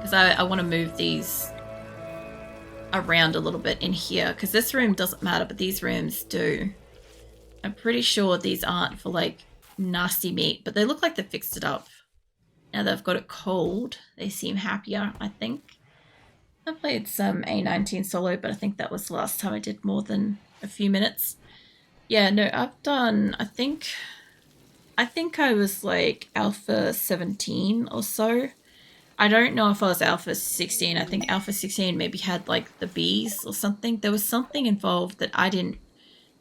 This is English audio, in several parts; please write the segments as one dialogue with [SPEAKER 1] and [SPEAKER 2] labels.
[SPEAKER 1] because I want to move these around a little bit in here, because this room doesn't matter, but these rooms do. I'm pretty sure these aren't for like nasty meat, but they look like they fixed it up. Now they've got it cold, they seem happier, I think. I played some A19 solo, but I think that was the last time I did more than a few minutes. Yeah, no, I've done, I think I was like Alpha 17 or so. I don't know if I was Alpha 16. I think Alpha 16 maybe had like the bees or something. There was something involved that I didn't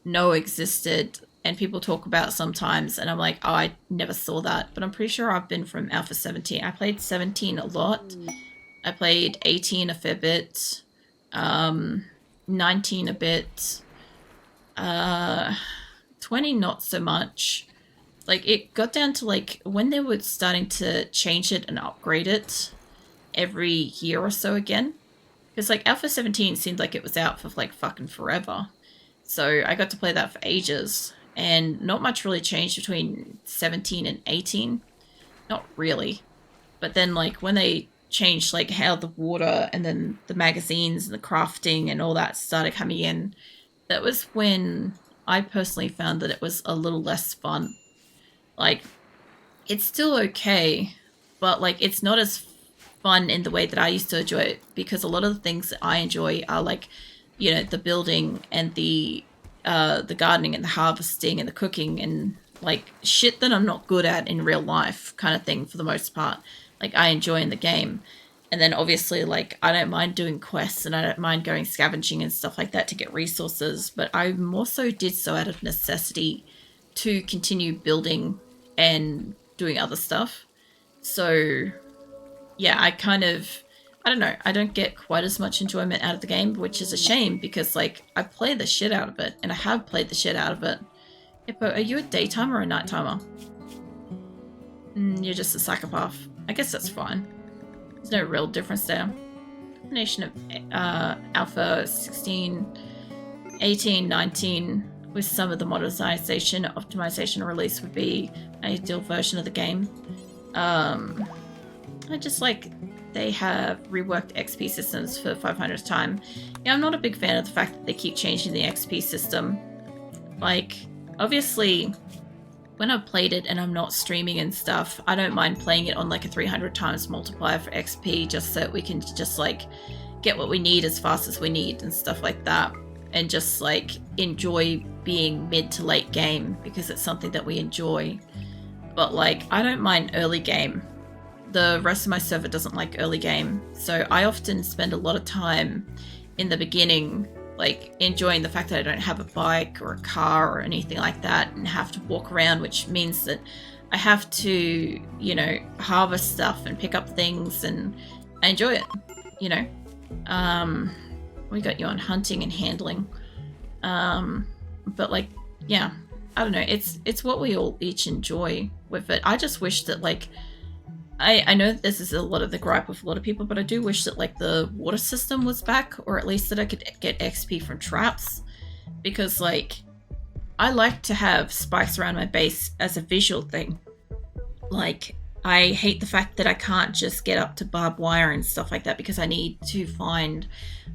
[SPEAKER 1] know existed, and people talk about sometimes, and I'm like, oh, I never saw that. But I'm pretty sure I've been from Alpha 17. I played 17 a lot. I played 18 a fair bit. 19 a bit. 20 not so much. Like, it got down to like when they were starting to change it and upgrade it every year or so again. Because like Alpha 17 seemed like it was out for like fucking forever. So I got to play that for ages, and not much really changed between 17 and 18. Not really. But then like when they changed like how the water and then the magazines and the crafting and all that started coming in, that was when I personally found that it was a little less fun. Like, it's still okay, but like it's not as fun in the way that I used to enjoy it, because a lot of the things that I enjoy are like, you know, the building and the gardening and the harvesting and the cooking and like shit that I'm not good at in real life kind of thing for the most part. Like, I enjoy in the game. And then obviously, like, I don't mind doing quests and I don't mind going scavenging and stuff like that to get resources, but I more so did so out of necessity to continue building and doing other stuff. So yeah, I don't know, I don't get quite as much enjoyment out of the game, which is a shame, because like I play the shit out of it, and I have played the shit out of it. Hippo, are you a daytimer or a nightimer? You're just a psychopath. I guess that's fine. There's no real difference there. Combination of Alpha 16, 18, 19 with some of the modernization, optimization release would be an ideal version of the game. I just like they have reworked XP systems for 500th time. Yeah, I'm not a big fan of the fact that they keep changing the XP system. Like, obviously, when I've played it and I'm not streaming and stuff, I don't mind playing it on like a 300 times multiplier for XP, just so that we can just like get what we need as fast as we need and stuff like that, and just like enjoy being mid to late game, because it's something that we enjoy. But like, I don't mind early game. The rest of my server doesn't like early game, so I often spend a lot of time in the beginning like enjoying the fact that I don't have a bike or a car or anything like that and have to walk around, which means that I have to, you know, harvest stuff and pick up things, and I enjoy it, you know. We got you on hunting and handling. But like, yeah, I don't know, it's what we all each enjoy with it. I just wish that like, I know that this is a lot of the gripe with a lot of people, but I do wish that like the water system was back, or at least that I could get XP from traps, because like I like to have spikes around my base as a visual thing. Like, I hate the fact that I can't just get up to barbed wire and stuff like that, because I need to find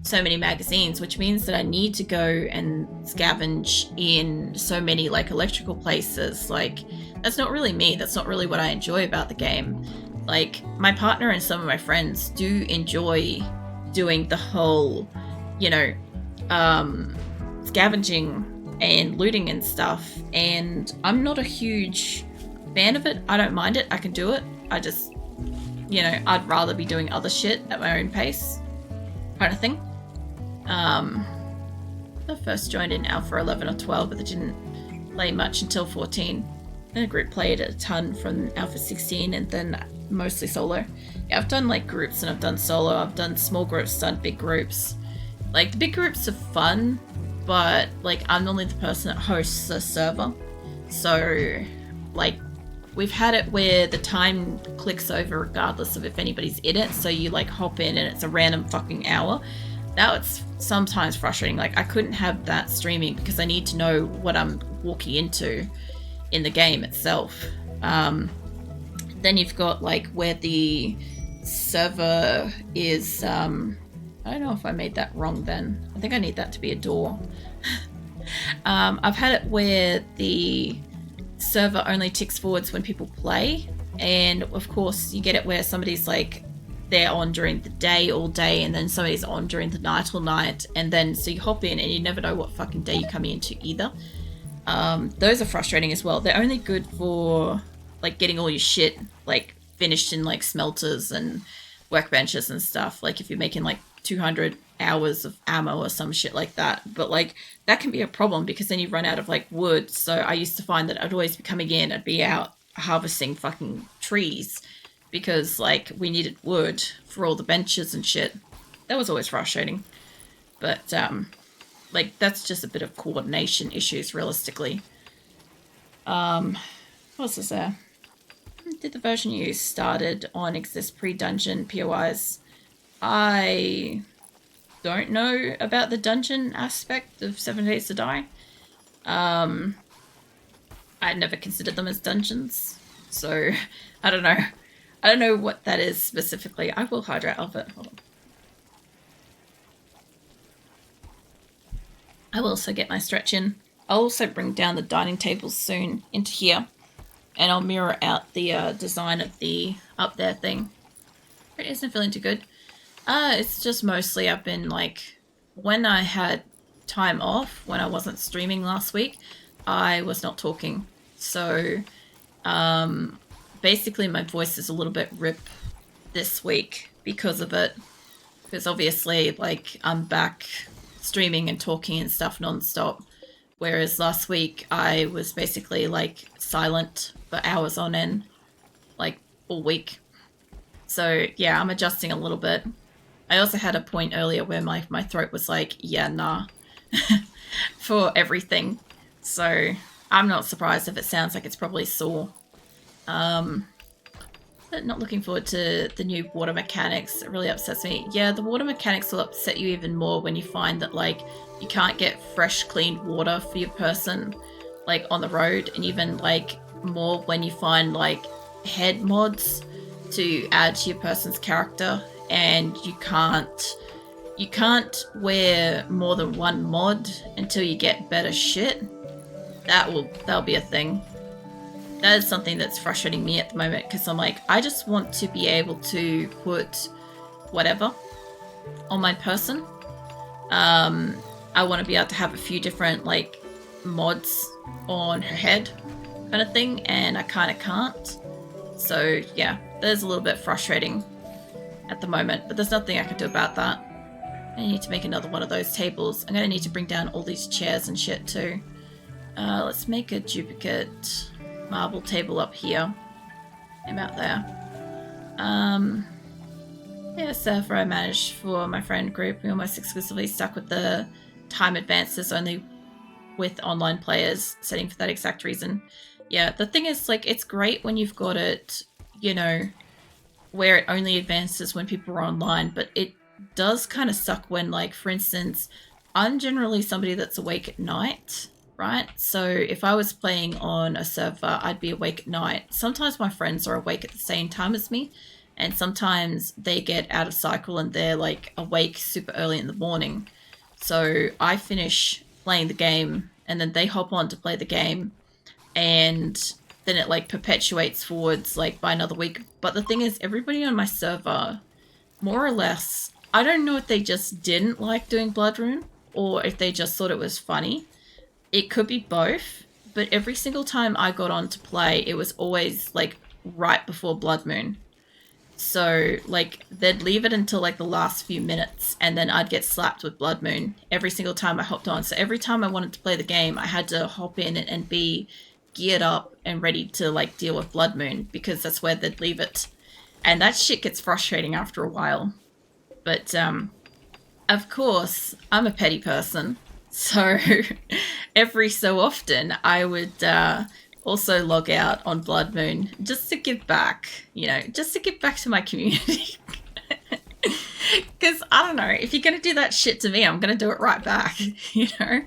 [SPEAKER 1] so many magazines, which means that I need to go and scavenge in so many like electrical places. Like, that's not really me. That's not really what I enjoy about the game. Like, my partner and some of my friends do enjoy doing the whole, you know, scavenging and looting and stuff, and I'm not a huge fan of it. I don't mind it. I can do it. I just, you know, I'd rather be doing other shit at my own pace, kind of thing. I first joined in Alpha 11 or 12, but I didn't play much until 14. And the group played a ton from Alpha 16, and then mostly solo. Yeah, I've done like groups and I've done solo. I've done small groups, done big groups. Like, the big groups are fun, but like, I'm normally the person that hosts the server. So like, we've had it where the time clicks over regardless of if anybody's in it. So you like hop in and it's a random fucking hour. That's sometimes frustrating. Like, I couldn't have that streaming because I need to know what I'm walking into in the game itself. Then you've got like where the server is, I don't know if I made that wrong then. I think I need that to be a door. I've had it where the server only ticks forwards when people play, and of course you get it where somebody's like, they're on during the day all day, and then somebody's on during the night all night, and then so you hop in and you never know what fucking day you're coming into either. Those are frustrating as well. They're only good for like getting all your shit like finished in like smelters and workbenches and stuff, like if you're making like 200 hours of ammo or some shit like that. But like that can be a problem because then you run out of like wood. So I used to find that I'd always be coming in, I'd be out harvesting fucking trees because like we needed wood for all the benches and shit. That was always frustrating. But like that's just a bit of coordination issues realistically. What's this there? Did the version you started on exist pre-dungeon POIs? I don't know about the dungeon aspect of 7 Days to Die. I never considered them as dungeons, so I don't know. I don't know what that is specifically. I will hydrate of it. Hold on. I will also get my stretch in. I'll also bring down the dining tables soon into here, and I'll mirror out the design of the up there thing. It isn't feeling too good. It's just mostly I've been like, when I had time off, when I wasn't streaming last week, I was not talking. So basically my voice is a little bit rip this week because of it. Because obviously like I'm back streaming and talking and stuff nonstop. Whereas last week I was basically like silent for hours on end, like all week. So yeah, I'm adjusting a little bit. I also had a point earlier where my throat was like, yeah, nah, for everything. So I'm not surprised if it sounds like it's probably sore. But not looking forward to the new water mechanics. It really upsets me. Yeah, the water mechanics will upset you even more when you find that like you can't get fresh, clean water for your person like on the road, and even like more when you find like head mods to add to your person's character, and you can't wear more than one mod until you get better shit. That'll be a thing. That is something that's frustrating me at the moment, because I'm like, I just want to be able to put whatever on my person. I want to be able to have a few different like mods on her head kind of thing, and I kind of can't. So yeah, that is a little bit frustrating at the moment, but there's nothing I can do about that. I need to make another one of those tables. I'm going to need to bring down all these chairs and shit too. Let's make a duplicate marble table up here. About there. Yeah, server I managed for my friend group. We almost exclusively stuck with the time advances only with online players, setting for that exact reason. Yeah, the thing is, like, it's great when you've got it, you know, where it only advances when people are online, but it does kind of suck when, like, for instance, I'm generally somebody that's awake at night, right? So if I was playing on a server, I'd be awake at night. Sometimes my friends are awake at the same time as me, and sometimes they get out of cycle and they're like awake super early in the morning. So I finish playing the game and then they hop on to play the game, and then it like perpetuates forwards like by another week. But the thing is, everybody on my server, more or less, I don't know if they just didn't like doing Blood Rune or if they just thought it was funny. It could be both, but every single time I got on to play, it was always like right before Blood Moon. So like they'd leave it until like the last few minutes, and then I'd get slapped with Blood Moon every single time I hopped on. So every time I wanted to play the game, I had to hop in and be geared up and ready to like deal with Blood Moon, because that's where they'd leave it. And that shit gets frustrating after a while. But of course, I'm a petty person. So every so often I would also log out on Blood Moon just to give back, you know, just to give back to my community. Because, I don't know, if you're going to do that shit to me, I'm going to do it right back, you know?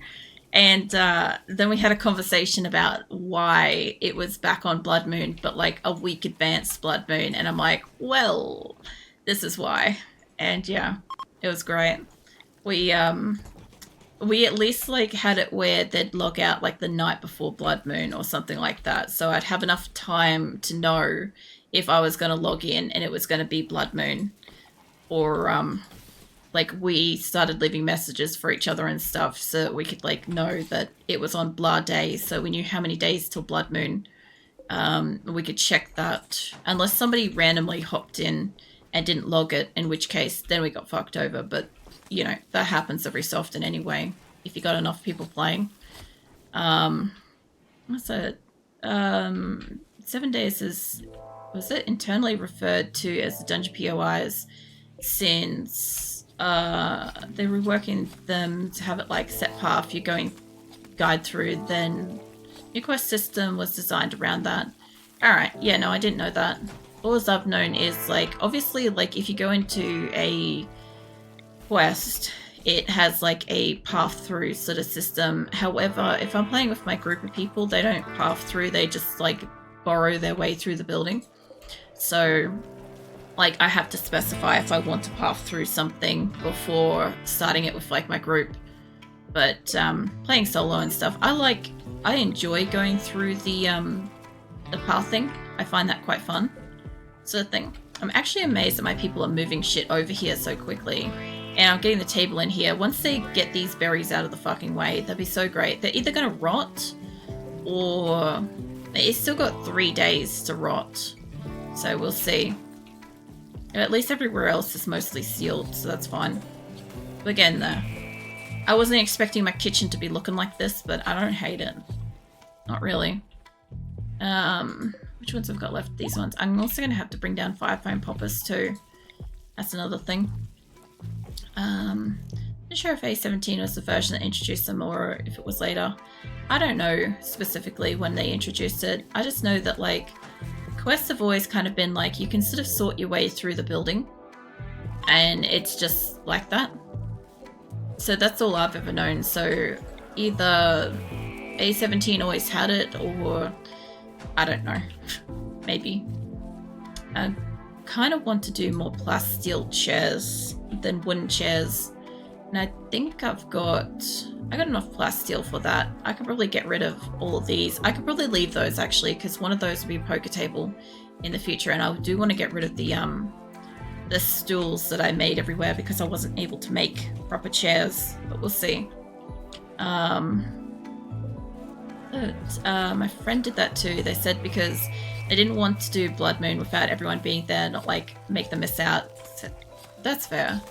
[SPEAKER 1] And then we had a conversation about why it was back on Blood Moon, but like a week advanced Blood Moon. And I'm like, well, this is why. And yeah, it was great. We we at least like had it where they'd log out like the night before Blood Moon or something like that. So I'd have enough time to know if I was going to log in and it was going to be Blood Moon, or like we started leaving messages for each other and stuff so that we could like know that it was on Blood Day, so we knew how many days till Blood Moon. We could check that unless somebody randomly hopped in and didn't log it, in which case then we got fucked over. But you know, that happens every so often anyway, if you got enough people playing. What's it? 7 days was it internally referred to as the dungeon POIs since they're reworking them to have it like set path you're going guide through, then your quest system was designed around that. Alright, yeah, no, I didn't know that. All I've known is like, obviously, like if you go into a quest, it has like a path through sort of system. However, if I'm playing with my group of people, they don't path through, they just like borrow their way through the building. So like I have to specify if I want to path through something before starting it with like my group. But playing solo and stuff, I enjoy going through the pathing. I find that quite fun, sort of thing. I'm actually amazed that my people are moving shit over here so quickly. And I'm getting the table in here. Once they get these berries out of the fucking way, that'd be so great. They're either gonna rot, or it's still got 3 days to rot. So we'll see. At least everywhere else is mostly sealed, so that's fine. But again, though, I wasn't expecting my kitchen to be looking like this, but I don't hate it. Not really. Which ones have got left? These ones. I'm also going to have to bring down fire foam poppers too. That's another thing. Not sure if A17 was the version that introduced them or if it was later. I don't know specifically when they introduced it. I just know that like quests have always kind of been like you can sort of sort your way through the building, and it's just like that. So that's all I've ever known. So either A17 always had it, or I don't know. Maybe. I kind of want to do more plasteel chairs than wooden chairs. And I think I got enough plasteel for that. I could probably get rid of all of these. I could probably leave those actually, because one of those would be a poker table in the future, and I do want to get rid of the stools that I made everywhere because I wasn't able to make proper chairs, but we'll see. My friend did that too. They said because they didn't want to do Blood Moon without everyone being there, not like make them miss out. So that's fair.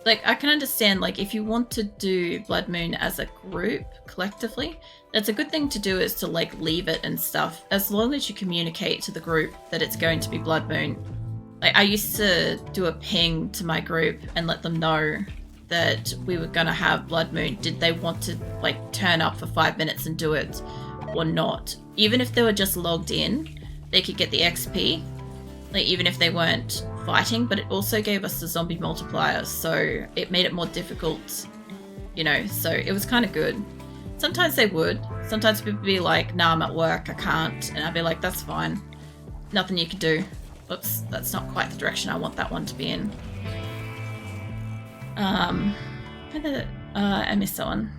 [SPEAKER 1] Like I can understand like if you want to do Blood Moon as a group collectively, that's a good thing to do, is to like leave it and stuff, as long as you communicate to the group that it's going to be Blood Moon. Like I used to do a ping to my group and let them know that we were gonna have Blood Moon. Did they want to like turn up for 5 minutes and do it or not? Even if they were just logged in, they could get the XP, like even if they weren't fighting. But it also gave us the zombie multiplier, so it made it more difficult, you know, so it was kind of good. Sometimes they would. Sometimes people would be like, nah, I'm at work, I can't. And I'd be like, that's fine. Nothing you can do. Oops, that's not quite the direction I want that one to be in. I missed that one.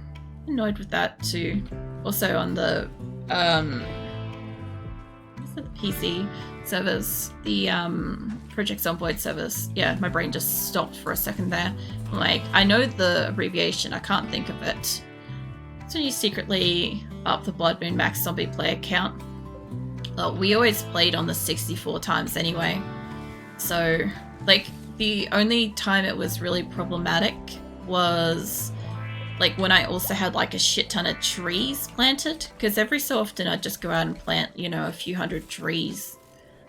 [SPEAKER 1] Annoyed with that too. Also on the PC servers, the Project Zomboid servers. Yeah, my brain just stopped for a second there. Like, I know the abbreviation, I can't think of it. So you secretly up the Blood Moon max zombie player count. Well, we always played on the 64 times anyway. So, like, the only time it was really problematic was like when I also had like a shit ton of trees planted, because every so often I'd just go out and plant, you know, a few hundred trees,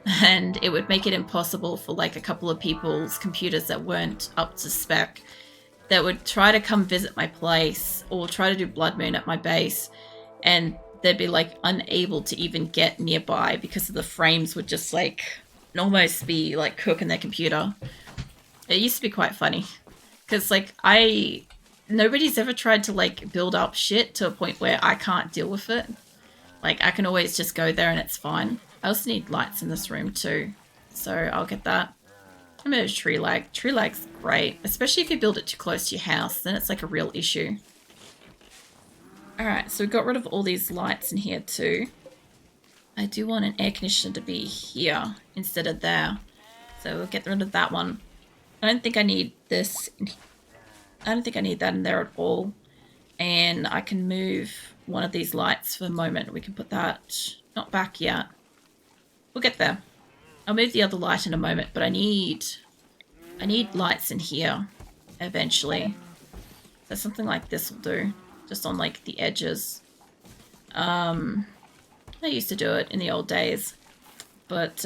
[SPEAKER 1] and it would make it impossible for like a couple of people's computers that weren't up to spec that would try to come visit my place or try to do Blood Moon at my base, and they'd be like unable to even get nearby because of the frames would just like almost be like cooking their computer. It used to be quite funny because like nobody's ever tried to like build up shit to a point where I can't deal with it. Like I can always just go there and it's fine. I also need lights in this room too, so I'll get that. I mean, tree lag. Tree lag's great, especially if you build it too close to your house. Then it's like a real issue. Alright, so we got rid of all these lights in here too. I do want an air conditioner to be here instead of there. So we'll get rid of that one. I don't think I need this. I don't think I need that in there at all. And I can move one of these lights for a moment. We can put that not back yet. We'll get there. I'll move the other light in a moment, but I need lights in here eventually. So something like this will do. Just on like the edges. I used to do it in the old days. But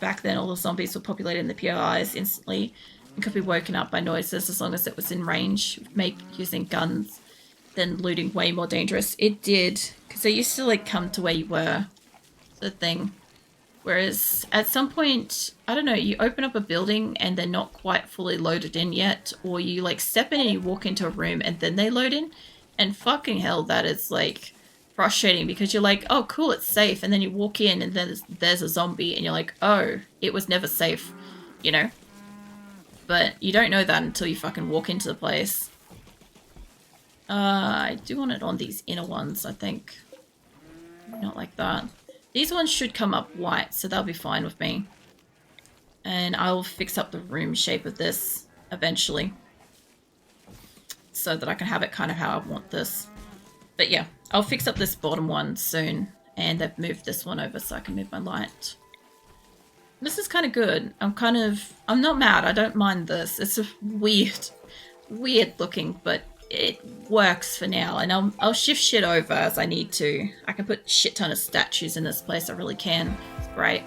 [SPEAKER 1] back then all the zombies were populated in the POIs instantly and could be woken up by noises as long as it was in range. Using guns, then looting way more dangerous. It did, because they used to like come to where you were, sort of thing. Whereas at some point, I don't know, you open up a building and they're not quite fully loaded in yet, or you like step in and you walk into a room and then they load in, and fucking hell, that is like frustrating because you're like, oh cool, it's safe, and then you walk in and then there's a zombie and you're like, oh, it was never safe, you know? But you don't know that until you fucking walk into the place. I do want it on these inner ones, I think. Not like that. These ones should come up white, so they'll be fine with me. And I'll fix up the room shape of this eventually. So that I can have it kind of how I want this. But yeah, I'll fix up this bottom one soon. And they've moved this one over so I can move my light. This is kind of good. I'm not mad. I don't mind this. It's a weird looking, but it works for now, and I'll shift shit over as I need to. I can put shit ton of statues in this place. I really can. It's great.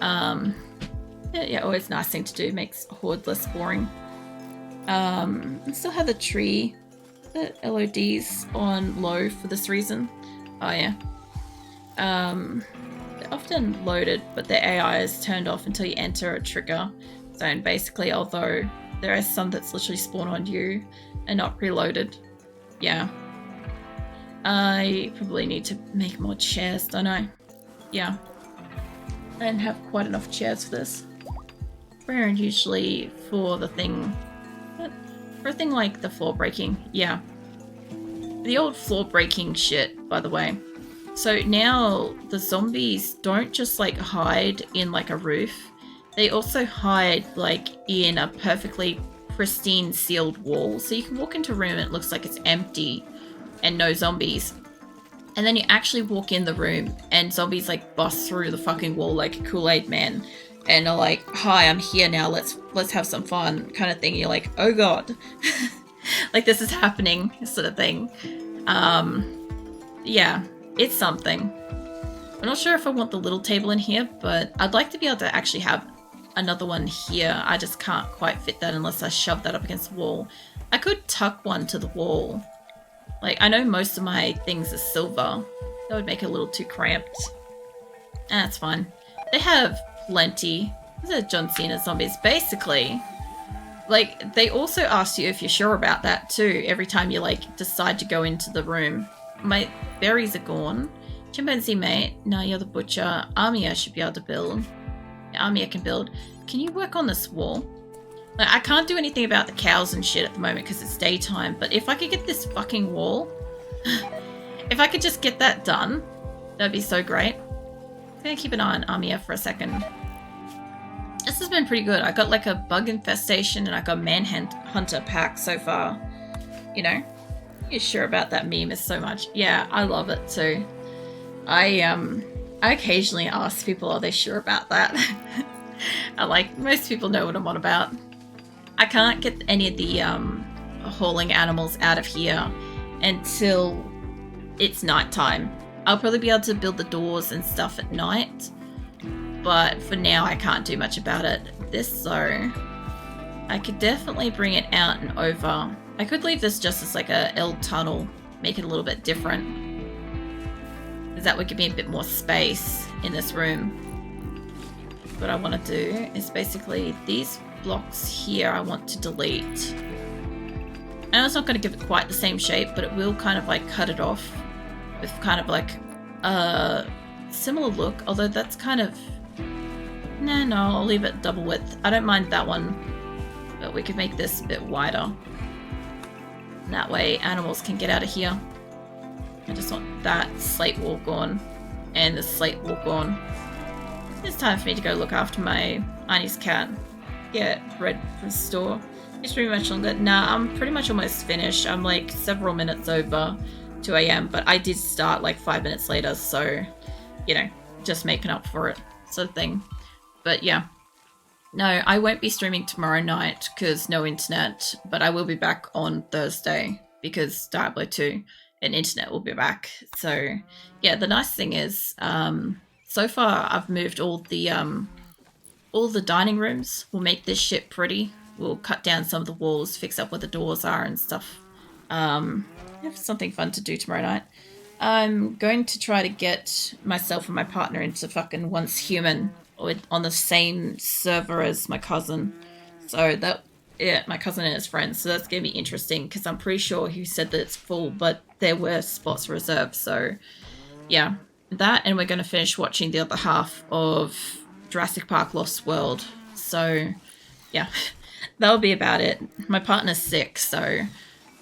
[SPEAKER 1] Yeah, always nice thing to do. Makes Horde less boring. I still have the LODs on low for this reason. Oh yeah. They're often loaded, but their AI is turned off until you enter a trigger zone. Basically, although there are some that's literally spawn on you and not preloaded. Yeah. I probably need to make more chairs, don't I? Yeah. I don't have quite enough chairs for this. Rare and usually for the thing... For a thing like the floor breaking, yeah. The old floor breaking shit, by the way. So now the zombies don't just like hide in like a roof. They also hide like in a perfectly pristine sealed wall, so you can walk into a room and it looks like it's empty and no zombies, and then you actually walk in the room and zombies like bust through the fucking wall like a Kool-Aid man and are like, hi, I'm here now, let's have some fun, kind of thing. You're like, oh god. Like this is happening, sort of thing. Yeah, it's something. I'm not sure if I want the little table in here, but I'd like to be able to actually have another one here. I just can't quite fit that unless I shove that up against the wall. I could tuck one to the wall. Like, I know most of my things are silver. That would make it a little too cramped. That's fine. They have plenty. These are John Cena zombies. Basically, like, they also ask you if you're sure about that too every time you, like, decide to go into the room. My berries are gone. Chimpanzee mate. No, you're the butcher. Armia should be able to build. Armia can build. Can you work on this wall? Like, I can't do anything about the cows and shit at the moment because it's daytime, but if I could get this fucking wall, if I could just get that done, that'd be so great. I'm gonna keep an eye on Armia for a second. This has been pretty good. I got like a bug infestation and I got manhunter pack so far. You know? You're sure about that meme is so much. Yeah, I love it too. I occasionally ask people, are they sure about that? I like, most people know what I'm on about. I can't get any of the hauling animals out of here until it's nighttime. I'll probably be able to build the doors and stuff at night, but for now I can't do much about it. This though, I could definitely bring it out and over. I could leave this just as like a L tunnel, make it a little bit different. Because that would give me a bit more space in this room. What I want to do is basically these blocks here I want to delete. I know it's not going to give it quite the same shape, but it will kind of like cut it off with kind of like a similar look, although that's kind of No, I'll leave it double width. I don't mind that one, but we could make this a bit wider. And that way animals can get out of here. I just want that slate wall gone and the slate wall gone. It's time for me to go look after my Arnie's cat. Get bread from the store. It's pretty much longer. Nah, I'm pretty much almost finished. I'm like several minutes over 2 a.m. but I did start like 5 minutes later, so, you know, just making up for it sort of thing. But yeah. No, I won't be streaming tomorrow night because no internet, but I will be back on Thursday because Diablo 2 and internet will be back. So yeah, the nice thing is, so far I've moved all the dining rooms. We'll make this shit pretty. We'll cut down some of the walls, fix up where the doors are and stuff. Have something fun to do tomorrow night. I'm going to try to get myself and my partner into fucking Once Human on the same server as my cousin. So that, yeah, my cousin and his friends. So that's going to be interesting because I'm pretty sure he said that it's full, but there were spots reserved. So yeah, that, and we're going to finish watching the other half of Jurassic Park Lost World. So yeah, that'll be about it. My partner's sick, so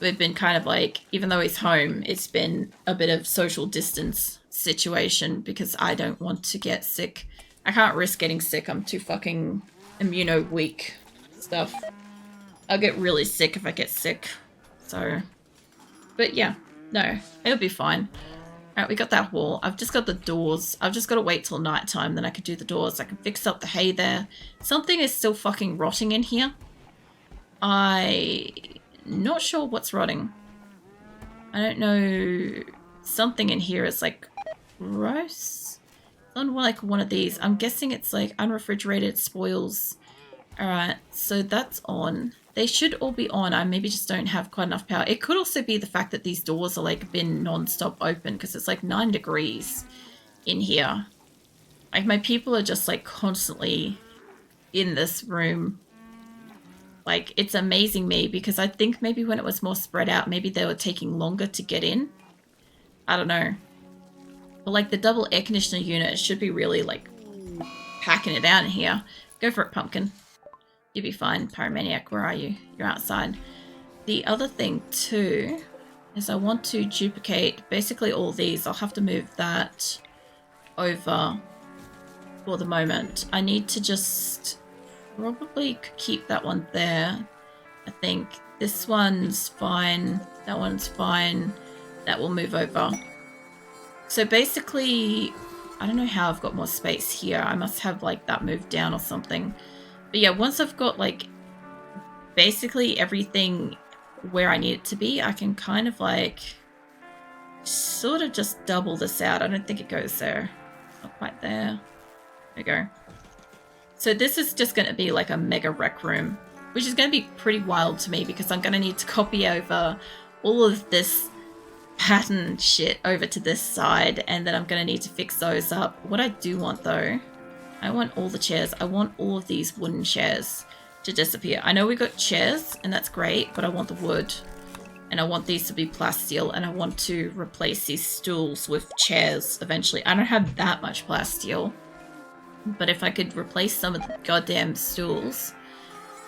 [SPEAKER 1] we've been kind of like, even though he's home, it's been a bit of social distance situation because I don't want to get sick. I can't risk getting sick. I'm too fucking immuno weak stuff. I'll get really sick if I get sick. So, but yeah, no, it'll be fine. Alright, we got that wall. I've just got the doors. I've just got to wait till nighttime, then I can do the doors. I can fix up the hay there. Something is still fucking rotting in here. I'm not sure what's rotting. I don't know. Something in here is like gross. On like one of these. I'm guessing it's like unrefrigerated spoils. Alright, so that's on. They should all be on. I maybe just don't have quite enough power. It could also be the fact that these doors are like been non-stop open because it's like 9 degrees in here. Like my people are just like constantly in this room. Like it's amazing me because I think maybe when it was more spread out, maybe they were taking longer to get in. I don't know. But like the double air conditioner unit should be really like packing it out in here. Go for it, pumpkin. You'll be fine. Pyromaniac, where are you? You're outside. The other thing too is I want to duplicate basically all these. I'll have to move that over for the moment. I need to just probably keep that one there. I think this one's fine. That one's fine. That will move over. So basically, I don't know how I've got more space here. I must have like that moved down or something. But yeah, once I've got like basically everything where I need it to be, I can kind of like sort of just double this out. I don't think it goes there. Not quite there. There we go. So this is just going to be like a mega rec room, which is going to be pretty wild to me because I'm going to need to copy over all of this pattern shit over to this side, and then I'm going to need to fix those up. What I do want though, I want all the chairs. I want all of these wooden chairs to disappear. I know we got chairs and that's great, but I want the wood, and I want these to be plasteel, and I want to replace these stools with chairs eventually. I don't have that much plasteel, but if I could replace some of the goddamn stools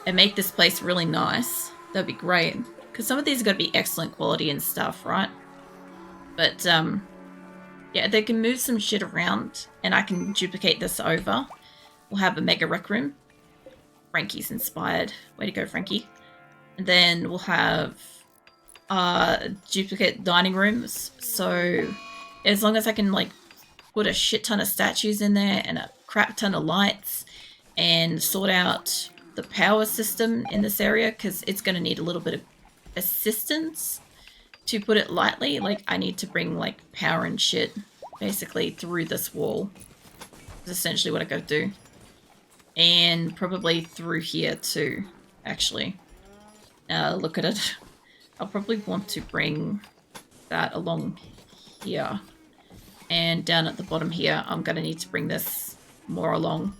[SPEAKER 1] and make this place really nice, that'd be great. Because some of these are going to be excellent quality and stuff, right? But, yeah, they can move some shit around, and I can duplicate this over. We'll have a mega rec room. Frankie's inspired. Way to go, Frankie. And then we'll have duplicate dining rooms. So as long as I can, like, put a shit ton of statues in there and a crap ton of lights and sort out the power system in this area, because it's going to need a little bit of assistance, to put it lightly. Like, I need to bring like power and shit basically through this wall. That's essentially what I gotta do. And probably through here too, actually. Look at it. I'll probably want to bring that along here. And down at the bottom here, I'm gonna need to bring this more along.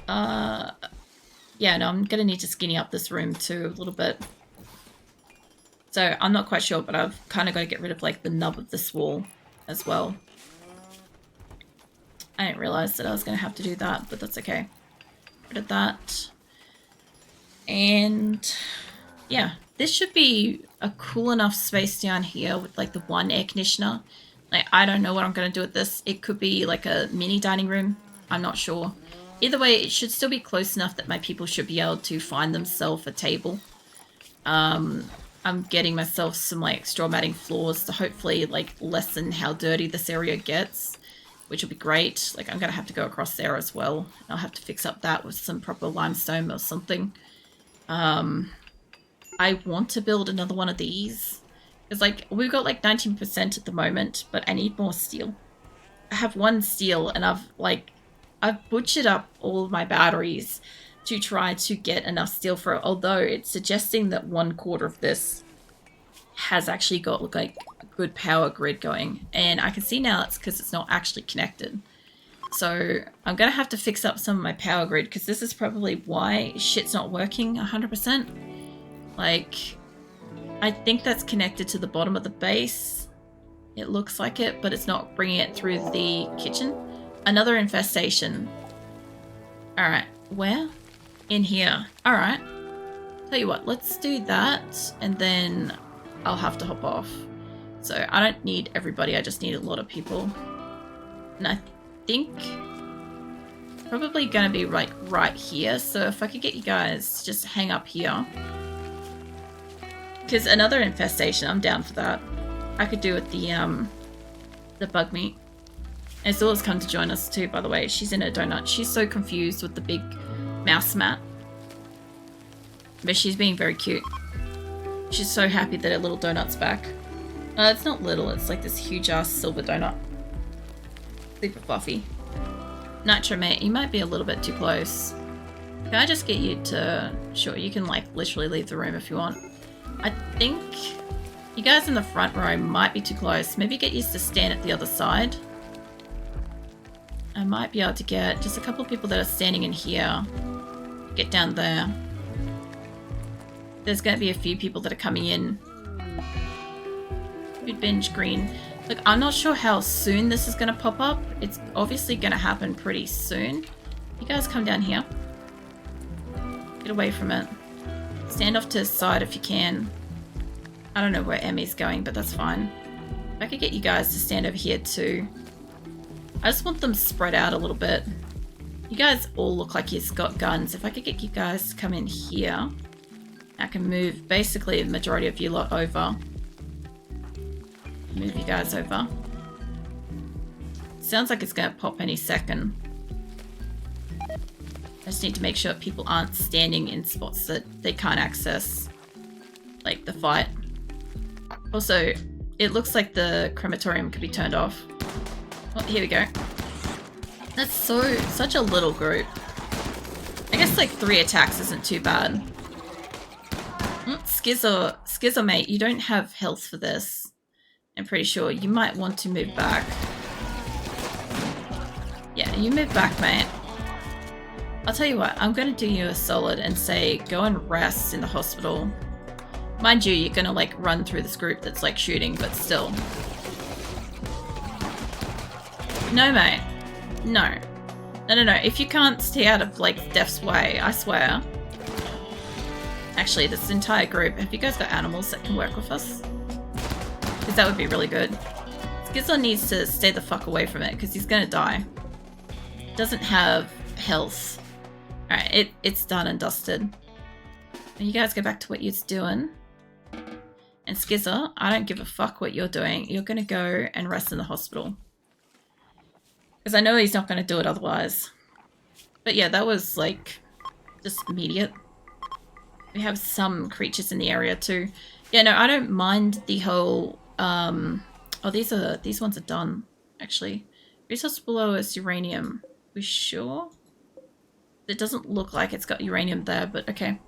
[SPEAKER 1] Yeah, no, I'm gonna need to skinny up this room too a little bit. So I'm not quite sure, but I've kind of got to get rid of like the nub of this wall as well. I didn't realize that I was going to have to do that, but that's okay. rid of that. And yeah, this should be a cool enough space down here with like the one air conditioner. Like, I don't know what I'm going to do with this. It could be like a mini dining room. I'm not sure. Either way, it should still be close enough that my people should be able to find themselves a table. I'm getting myself some like straw matting floors to hopefully like lessen how dirty this area gets, which will be great. Like, I'm going to have to go across there as well. I'll have to fix up that with some proper limestone or something. I want to build another one of these. Because, like, we've got, like, 19% at the moment, but I need more steel. I have one steel, and I've butchered up all of my batteries to try to get enough steel for it, although it's suggesting that 1/4 of this has actually got, like, a good power grid going. And I can see now it's because it's not actually connected. So I'm going to have to fix up some of my power grid, because this is probably why shit's not working 100%. Like, I think that's connected to the bottom of the base. It looks like it, but it's not bringing it through the kitchen. Another infestation. Alright, where? In here. Alright. Tell you what, let's do that, and then I'll have to hop off. So I don't need everybody, I just need a lot of people. And I think probably gonna be like right here, so if I could get you guys to just hang up here. Because another infestation, I'm down for that. I could do with the bug meat. And Zora's come to join us too, by the way. She's in a donut. She's so confused with the big mouse mat. But she's being very cute. She's so happy that her little donut's back. It's not little, it's like this huge ass silver donut. Super fluffy. Nitro mate, you might be a little bit too close. Can I just get you to... Sure, you can like literally leave the room if you want. I think you guys in the front row might be too close. Maybe get used to stand at the other side. I might be able to get just a couple of people that are standing in here. Get down there. There's going to be a few people that are coming in. Food binge green. Look, I'm not sure how soon this is going to pop up. It's obviously going to happen pretty soon. You guys come down here. Get away from it. Stand off to the side if you can. I don't know where Emmy's going, but that's fine. If I could get you guys to stand over here too. I just want them spread out a little bit. You guys all look like you've got guns. If I could get you guys to come in here, I can move basically the majority of you lot over. Move you guys over. Sounds like it's going to pop any second. I just need to make sure people aren't standing in spots that they can't access, like the fight. Also, it looks like the crematorium could be turned off. Oh, here we go. That's such a little group. I guess like 3 attacks isn't too bad. Skizzer mate, you don't have health for this. I'm pretty sure you might want to move back. Yeah, you move back, mate. I'll tell you what, I'm going to do you a solid and say go and rest in the hospital. Mind you, you're going to like run through this group that's like shooting, but still. No, mate. No. No. If you can't stay out of like death's way, I swear. Actually, this entire group, have you guys got animals that can work with us? Because that would be really good. Skizzer needs to stay the fuck away from it because he's going to die. Doesn't have health. Alright, it's done and dusted. And you guys go back to what you're doing. And Skizzer, I don't give a fuck what you're doing. You're going to go and rest in the hospital. Because I know he's not going to do it otherwise. But yeah, that was like just immediate. We have some creatures in the area too. Yeah, no, I don't mind the whole... oh, these ones are done, actually. Resource below is uranium. We sure? It doesn't look like it's got uranium there, but okay.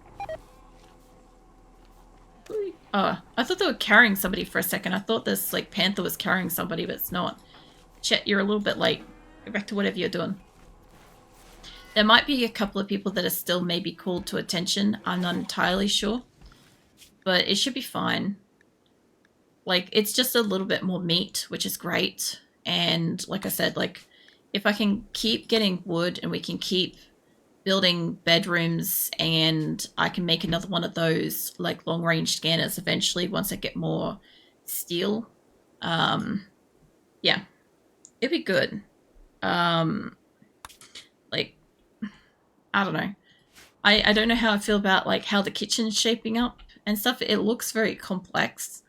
[SPEAKER 1] Oh, I thought they were carrying somebody for a second. I thought this, like, panther was carrying somebody, but it's not. Chet, you're a little bit late. Go back to whatever you're doing. There might be a couple of people that are still maybe called to attention. I'm not entirely sure. But it should be fine. Like, it's just a little bit more meat, which is great. And like I said, like, if I can keep getting wood and we can keep building bedrooms, and I can make another one of those like long range scanners eventually once I get more steel. Yeah, it'd be good. Like, I don't know. I don't know how I feel about like how the kitchen's shaping up and stuff. It looks very complex,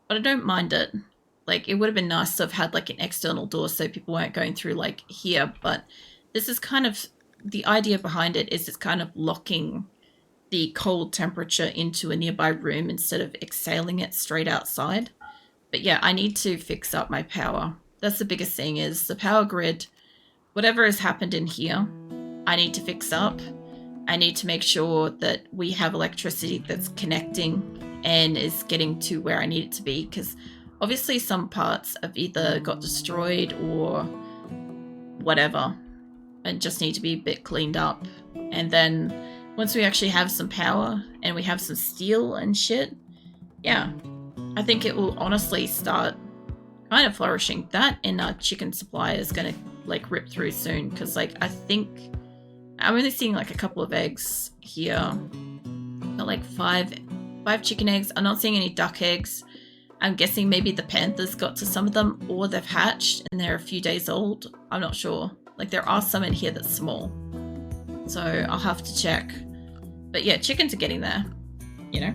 [SPEAKER 1] but I don't mind it. Like, it would have been nice to have had like an external door so people weren't going through like here, but this is kind of the idea behind it is it's kind of locking the cold temperature into a nearby room instead of exhaling it straight outside. But yeah, I need to fix up my power. That's the biggest thing, is the power grid. Whatever has happened in here, I need to fix up. I need to make sure that we have electricity that's connecting and is getting to where I need it to be, because obviously some parts have either got destroyed or whatever and just need to be a bit cleaned up. And then once we actually have some power and we have some steel and shit, yeah, I think it will honestly start kind of flourishing. That and our chicken supply is going to like rip through soon, because like I think I'm only seeing like a couple of eggs here. Got like five chicken eggs. I'm not seeing any duck eggs. I'm guessing maybe the panthers got to some of them, or they've hatched and they're a few days old. I'm not sure. Like, there are some in here that's small, so I'll have to check. But yeah, chickens are getting there, you know.